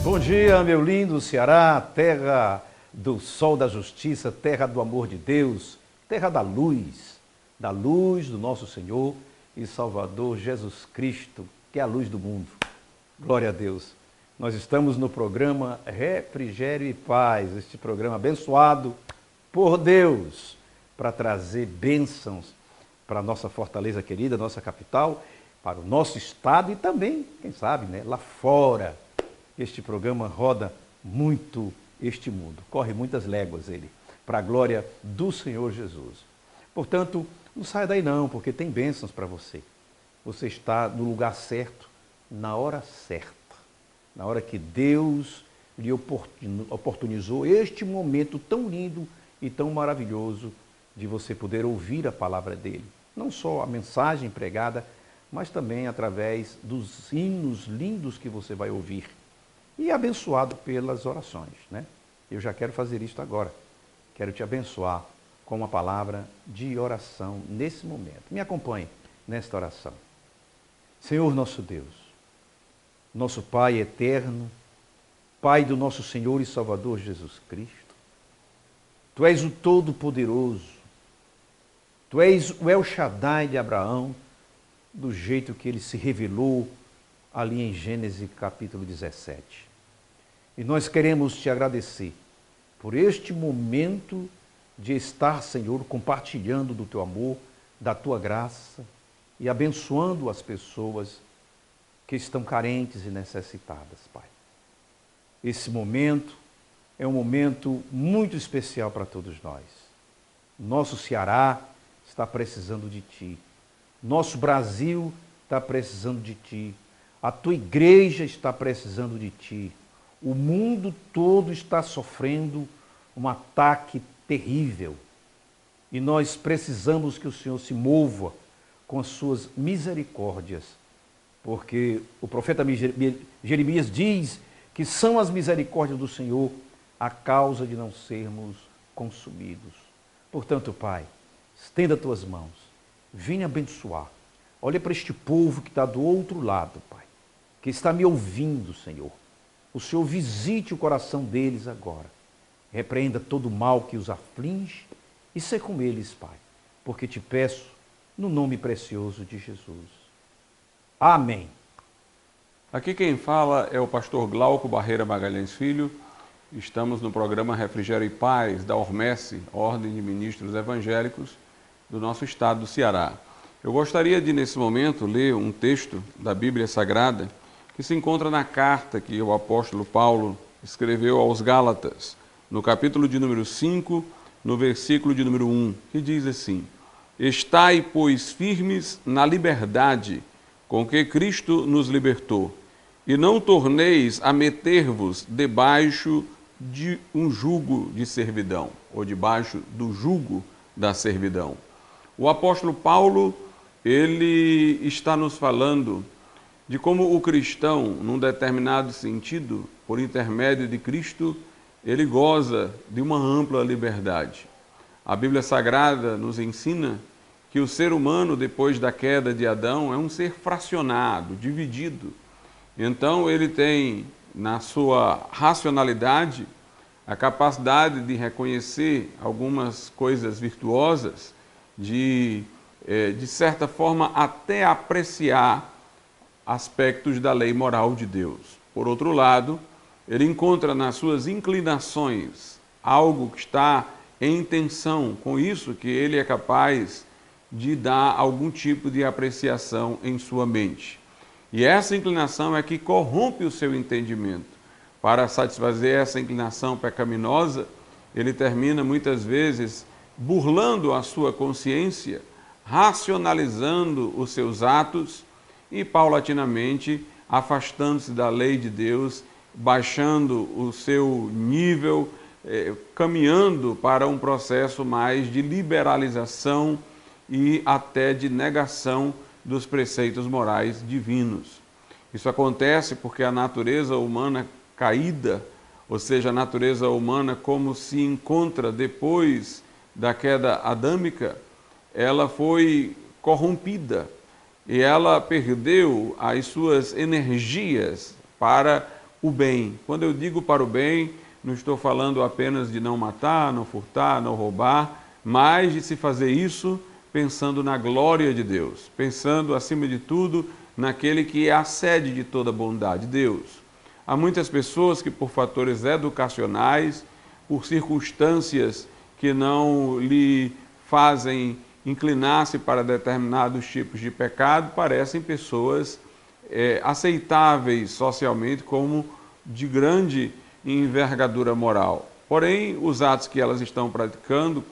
Bom dia, meu lindo Ceará, terra do sol da justiça, terra do amor de Deus, terra da luz do nosso Senhor e Salvador Jesus Cristo, que é a luz do mundo. Glória a Deus. Nós estamos no programa Refrigério e Paz, este programa abençoado por Deus, para trazer bênçãos para a nossa fortaleza querida, nossa capital, para o nosso estado e também, quem sabe, né, lá fora. Este programa roda muito este mundo, corre muitas léguas ele, para a glória do Senhor Jesus. Portanto, não saia daí não, porque tem bênçãos para você. Você está no lugar certo, na hora certa, na hora que Deus lhe oportunizou este momento tão lindo e tão maravilhoso de você poder ouvir a palavra dele. Não só a mensagem pregada, mas também através dos hinos lindos que você vai ouvir. E abençoado pelas orações, né? Eu já quero fazer isto agora. Quero te abençoar com uma palavra de oração nesse momento. Me acompanhe nesta oração. Senhor nosso Deus, nosso Pai eterno, Pai do nosso Senhor e Salvador Jesus Cristo, Tu és o Todo-Poderoso, Tu és o El Shaddai de Abraão, do jeito que ele se revelou ali em Gênesis capítulo 17. E nós queremos te agradecer por este momento de estar, Senhor, compartilhando do teu amor, da tua graça e abençoando as pessoas que estão carentes e necessitadas, Pai. Esse momento é um momento muito especial para todos nós. Nosso Ceará está precisando de Ti. Nosso Brasil está precisando de Ti. A Tua igreja está precisando de Ti. O mundo todo está sofrendo um ataque terrível. E nós precisamos que o Senhor se mova com as suas misericórdias. Porque o profeta Jeremias diz que são as misericórdias do Senhor a causa de não sermos consumidos. Portanto, Pai, estenda tuas mãos, venha abençoar. Olha para este povo que está do outro lado, Pai, que está me ouvindo, Senhor. O Senhor visite o coração deles agora. Repreenda todo o mal que os aflige e ser com eles, Pai, porque te peço no nome precioso de Jesus. Amém. Aqui quem fala é o pastor Glauco Barreira Magalhães Filho. Estamos no programa Refrigério e Paz da Ormesse, Ordem de Ministros Evangélicos do nosso estado do Ceará. Eu gostaria de, nesse momento, ler um texto da Bíblia Sagrada que se encontra na carta que o apóstolo Paulo escreveu aos Gálatas, no capítulo de número 5, no versículo de número 1, que diz assim: Estai, pois, firmes na liberdade com que Cristo nos libertou, e não torneis a meter-vos debaixo de um jugo de servidão, ou debaixo do jugo da servidão. O apóstolo Paulo, ele está nos falando de como o cristão, num determinado sentido, por intermédio de Cristo, ele goza de uma ampla liberdade. A Bíblia Sagrada nos ensina que o ser humano, depois da queda de Adão, é um ser fracionado, dividido. Então, ele tem, na sua racionalidade, a capacidade de reconhecer algumas coisas virtuosas, de certa forma, até apreciar aspectos da lei moral de Deus. Por outro lado, ele encontra nas suas inclinações algo que está em tensão com isso, que ele é capaz de dar algum tipo de apreciação em sua mente. E essa inclinação é que corrompe o seu entendimento. Para satisfazer essa inclinação pecaminosa, ele termina muitas vezes burlando a sua consciência, racionalizando os seus atos e, paulatinamente, afastando-se da lei de Deus, baixando o seu nível, caminhando para um processo mais de liberalização e até de negação dos preceitos morais divinos. Isso acontece porque a natureza humana caída, ou seja, a natureza humana como se encontra depois da queda adâmica, ela foi corrompida e ela perdeu as suas energias para o bem. Quando eu digo para o bem, não estou falando apenas de não matar, não furtar, não roubar, mas de se fazer isso pensando na glória de Deus, pensando, acima de tudo, naquele que é a sede de toda bondade, Deus. Há muitas pessoas que, por fatores educacionais, por circunstâncias que não lhe fazem inclinar-se para determinados tipos de pecado, parecem pessoas aceitáveis socialmente como de grande envergadura moral. Porém, os atos que elas estão praticando,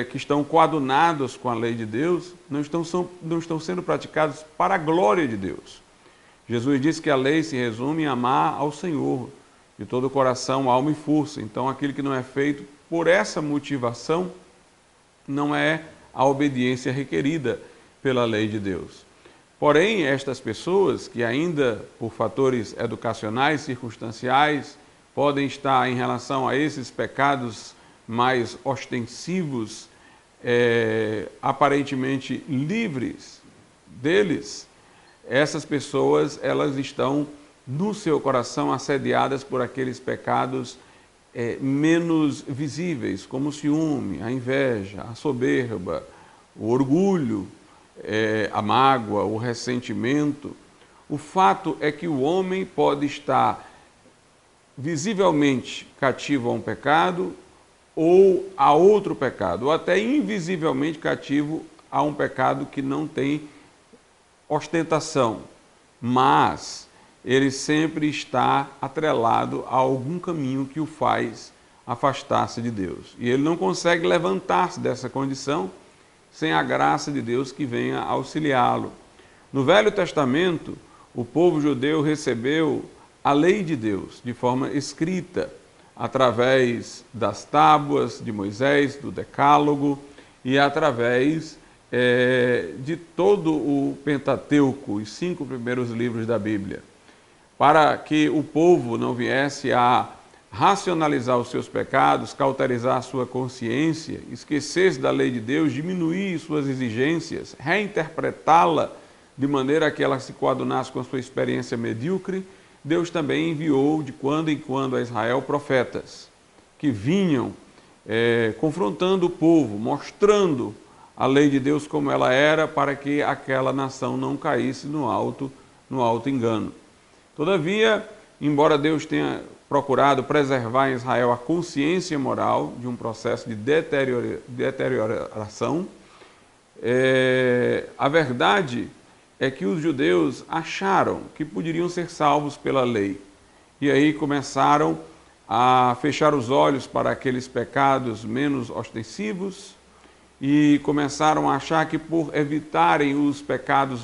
que estão coadunados com a lei de Deus, não estão sendo praticados para a glória de Deus. Jesus disse que a lei se resume em amar ao Senhor de todo o coração, alma e força. Então, aquilo que não é feito por essa motivação não é a obediência requerida pela lei de Deus. Porém, estas pessoas que ainda, por fatores educacionais, circunstanciais, podem estar em relação a esses pecados mais ostensivos, aparentemente livres deles, essas pessoas, elas estão no seu coração assediadas por aqueles pecados menos visíveis, como o ciúme, a inveja, a soberba, o orgulho, a mágoa, o ressentimento. O fato é que o homem pode estar visivelmente cativo a um pecado ou a outro pecado, ou até invisivelmente cativo a um pecado que não tem ostentação, mas ele sempre está atrelado a algum caminho que o faz afastar-se de Deus. E ele não consegue levantar-se dessa condição sem a graça de Deus que venha auxiliá-lo. No Velho Testamento, o povo judeu recebeu a lei de Deus de forma escrita, através das tábuas de Moisés, do Decálogo, e através de todo o Pentateuco, os 5 primeiros livros da Bíblia, para que o povo não viesse a racionalizar os seus pecados, cauterizar a sua consciência, esquecesse da lei de Deus, diminuir suas exigências, reinterpretá-la de maneira que ela se coadunasse com a sua experiência medíocre. Deus também enviou de quando em quando a Israel profetas que vinham confrontando o povo, mostrando a lei de Deus como ela era, para que aquela nação não caísse no alto engano. Todavia, embora Deus tenha procurado preservar em Israel a consciência moral de um processo de deterioração, a verdade é que os judeus acharam que poderiam ser salvos pela lei. E aí começaram a fechar os olhos para aqueles pecados menos ostensivos e começaram a achar que, por evitarem os pecados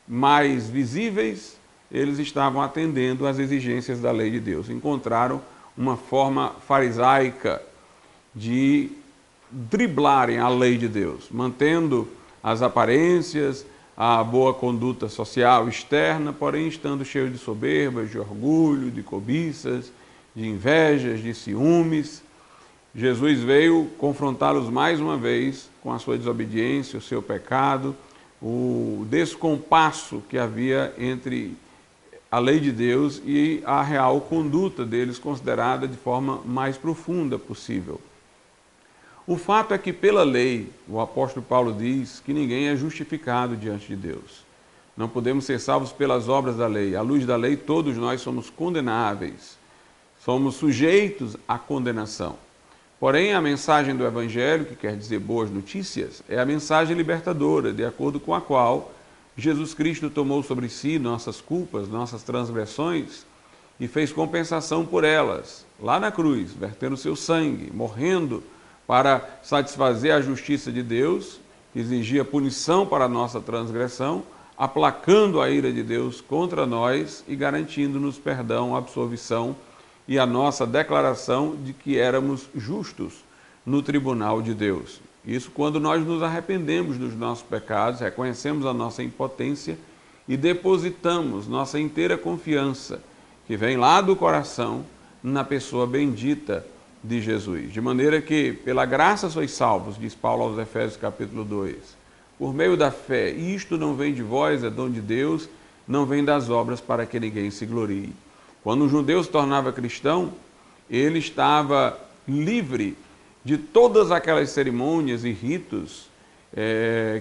mais visíveis, eles estavam atendendo às exigências da lei de Deus. Encontraram uma forma farisaica de driblarem a lei de Deus, mantendo as aparências, a boa conduta social externa, porém estando cheio de soberbas, de orgulho, de cobiças, de invejas, de ciúmes. Jesus veio confrontá-los mais uma vez com a sua desobediência, o seu pecado, o descompasso que havia entre a lei de Deus e a real conduta deles, considerada de forma mais profunda possível. O fato é que, pela lei, o apóstolo Paulo diz que ninguém é justificado diante de Deus. Não podemos ser salvos pelas obras da lei. À luz da lei, todos nós somos condenáveis, somos sujeitos à condenação. Porém, a mensagem do Evangelho, que quer dizer boas notícias, é a mensagem libertadora, de acordo com a qual Jesus Cristo tomou sobre si nossas culpas, nossas transgressões, e fez compensação por elas, lá na cruz, vertendo seu sangue, morrendo para satisfazer a justiça de Deus, que exigia punição para a nossa transgressão, aplacando a ira de Deus contra nós e garantindo-nos perdão, absolvição e a nossa declaração de que éramos justos no tribunal de Deus. Isso quando nós nos arrependemos dos nossos pecados, reconhecemos a nossa impotência e depositamos nossa inteira confiança, que vem lá do coração, na pessoa bendita de Jesus. De maneira que, pela graça sois salvos, diz Paulo aos Efésios capítulo 2, por meio da fé. E isto não vem de vós, é dom de Deus, não vem das obras para que ninguém se glorie. Quando um judeu se tornava cristão, ele estava livre de todas aquelas cerimônias e ritos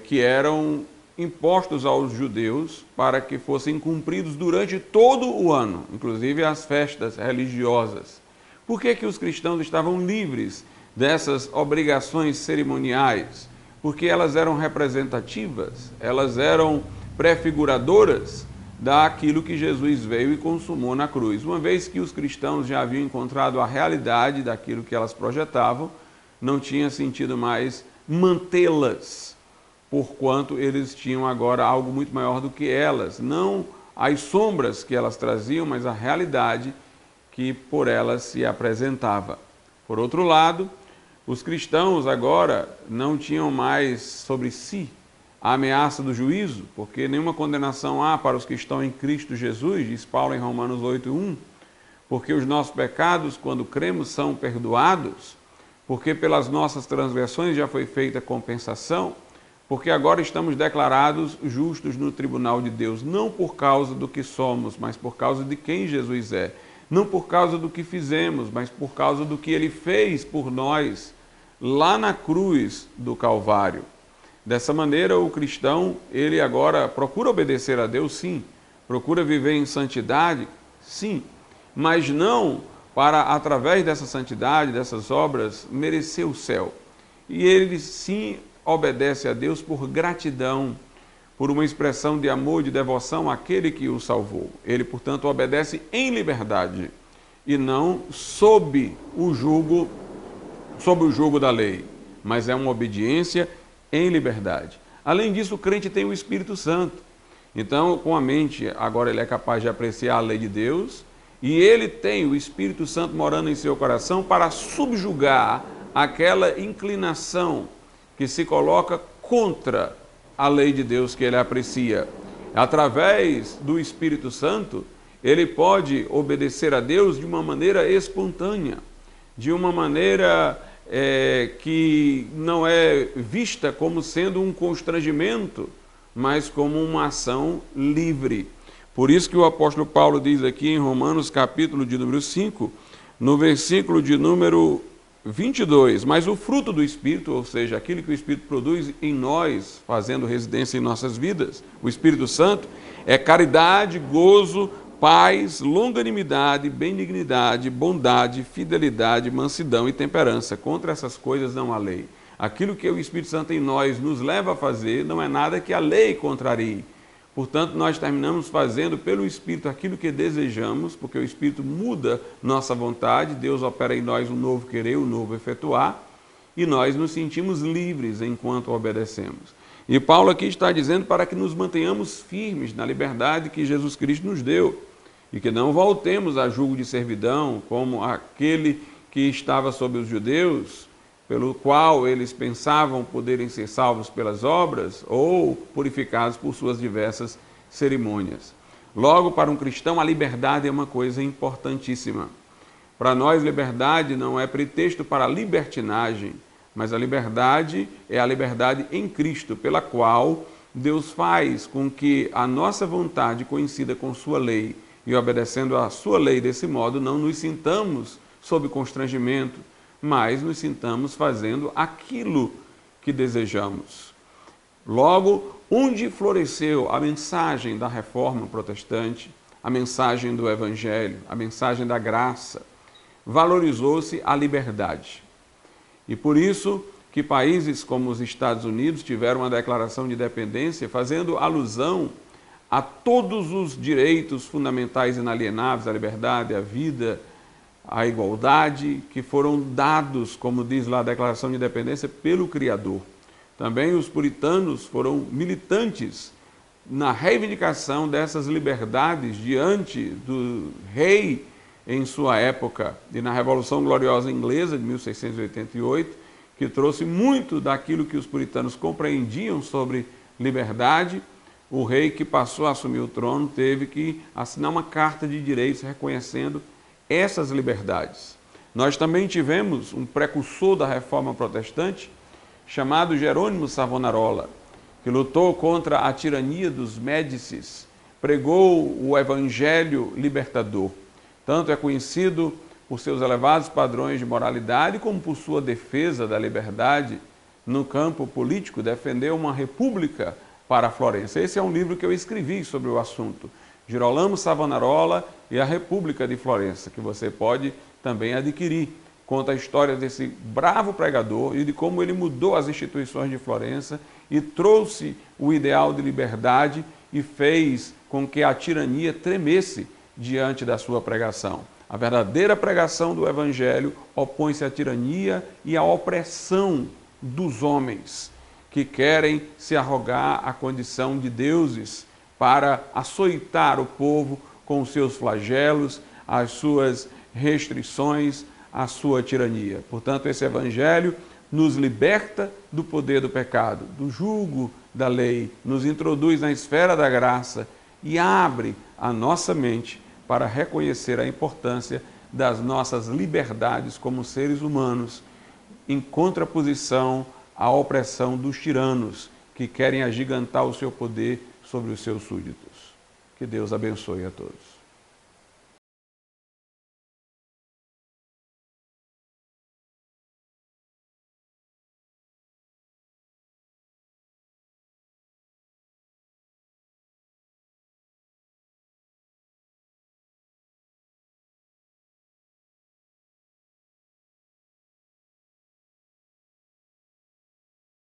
que eram impostos aos judeus para que fossem cumpridos durante todo o ano, inclusive as festas religiosas. Por que que os cristãos estavam livres dessas obrigações cerimoniais? Porque elas eram representativas, elas eram prefiguradoras daquilo que Jesus veio e consumou na cruz. Uma vez que os cristãos já haviam encontrado a realidade daquilo que elas projetavam, não tinha sentido mais mantê-las, porquanto eles tinham agora algo muito maior do que elas, não as sombras que elas traziam, mas a realidade que por elas se apresentava. Por outro lado, os cristãos agora não tinham mais sobre si a ameaça do juízo, porque nenhuma condenação há para os que estão em Cristo Jesus, diz Paulo em Romanos 8:1, porque os nossos pecados, quando cremos, são perdoados, porque pelas nossas transgressões já foi feita a compensação, porque agora estamos declarados justos no tribunal de Deus, não por causa do que somos, mas por causa de quem Jesus é, não por causa do que fizemos, mas por causa do que Ele fez por nós, lá na cruz do Calvário. Dessa maneira, o cristão, ele agora procura obedecer a Deus, sim, procura viver em santidade, sim, mas não para, através dessa santidade, dessas obras, merecer o céu. E ele, sim, obedece a Deus por gratidão, por uma expressão de amor, de devoção àquele que o salvou. Ele, portanto, obedece em liberdade e não sob o jugo da lei, mas é uma obediência em liberdade. Além disso, o crente tem o Espírito Santo. Então, com a mente, agora ele é capaz de apreciar a lei de Deus e ele tem o Espírito Santo morando em seu coração para subjugar aquela inclinação que se coloca contra a lei de Deus que ele aprecia. Através do Espírito Santo, ele pode obedecer a Deus de uma maneira espontânea, de uma maneira que não é vista como sendo um constrangimento, mas como uma ação livre. Por isso que o apóstolo Paulo diz aqui em Romanos capítulo de número 5, no versículo de número 22, mas o fruto do Espírito, ou seja, aquilo que o Espírito produz em nós, fazendo residência em nossas vidas, o Espírito Santo, é caridade, gozo, paz, longanimidade, benignidade, bondade, fidelidade, mansidão e temperança. Contra essas coisas não há lei. Aquilo que o Espírito Santo em nós nos leva a fazer não é nada que a lei contrarie. Portanto, nós terminamos fazendo pelo Espírito aquilo que desejamos, porque o Espírito muda nossa vontade, Deus opera em nós um novo querer, um novo efetuar, e nós nos sentimos livres enquanto obedecemos. E Paulo aqui está dizendo para que nos mantenhamos firmes na liberdade que Jesus Cristo nos deu, e que não voltemos a julgo de servidão, como aquele que estava sobre os judeus, pelo qual eles pensavam poderem ser salvos pelas obras ou purificados por suas diversas cerimônias. Logo, para um cristão, a liberdade é uma coisa importantíssima. Para nós, liberdade não é pretexto para a libertinagem, mas a liberdade é a liberdade em Cristo, pela qual Deus faz com que a nossa vontade coincida com sua lei, e obedecendo a sua lei desse modo, não nos sintamos sob constrangimento, mas nos sintamos fazendo aquilo que desejamos. Logo, onde floresceu a mensagem da reforma protestante, a mensagem do evangelho, a mensagem da graça, valorizou-se a liberdade. E por isso que países como os Estados Unidos tiveram uma declaração de independência fazendo alusão a todos os direitos fundamentais inalienáveis, a liberdade, a vida, a igualdade, que foram dados, como diz lá a Declaração de Independência, pelo Criador. Também os puritanos foram militantes na reivindicação dessas liberdades diante do rei em sua época, e na Revolução Gloriosa Inglesa de 1688, que trouxe muito daquilo que os puritanos compreendiam sobre liberdade. O rei que passou a assumir o trono teve que assinar uma carta de direitos reconhecendo essas liberdades. Nós também tivemos um precursor da reforma protestante, chamado Jerônimo Savonarola, que lutou contra a tirania dos Médicis pregou o evangelho libertador. Tanto é conhecido por seus elevados padrões de moralidade, como por sua defesa da liberdade no campo político, defendeu uma república para a Florença. Esse é um livro que eu escrevi sobre o assunto, Girolamo Savonarola e a República de Florença, que você pode também adquirir. Conta a história desse bravo pregador e de como ele mudou as instituições de Florença e trouxe o ideal de liberdade e fez com que a tirania tremesse diante da sua pregação. A verdadeira pregação do Evangelho opõe-se à tirania e à opressão dos homens que querem se arrogar a condição de deuses para açoitar o povo com os seus flagelos, as suas restrições, a sua tirania. Portanto, esse Evangelho nos liberta do poder do pecado, do jugo da lei, nos introduz na esfera da graça e abre a nossa mente para reconhecer a importância das nossas liberdades como seres humanos, em contraposição à opressão dos tiranos que querem agigantar o seu poder sobre os seus súditos. Que Deus abençoe a todos.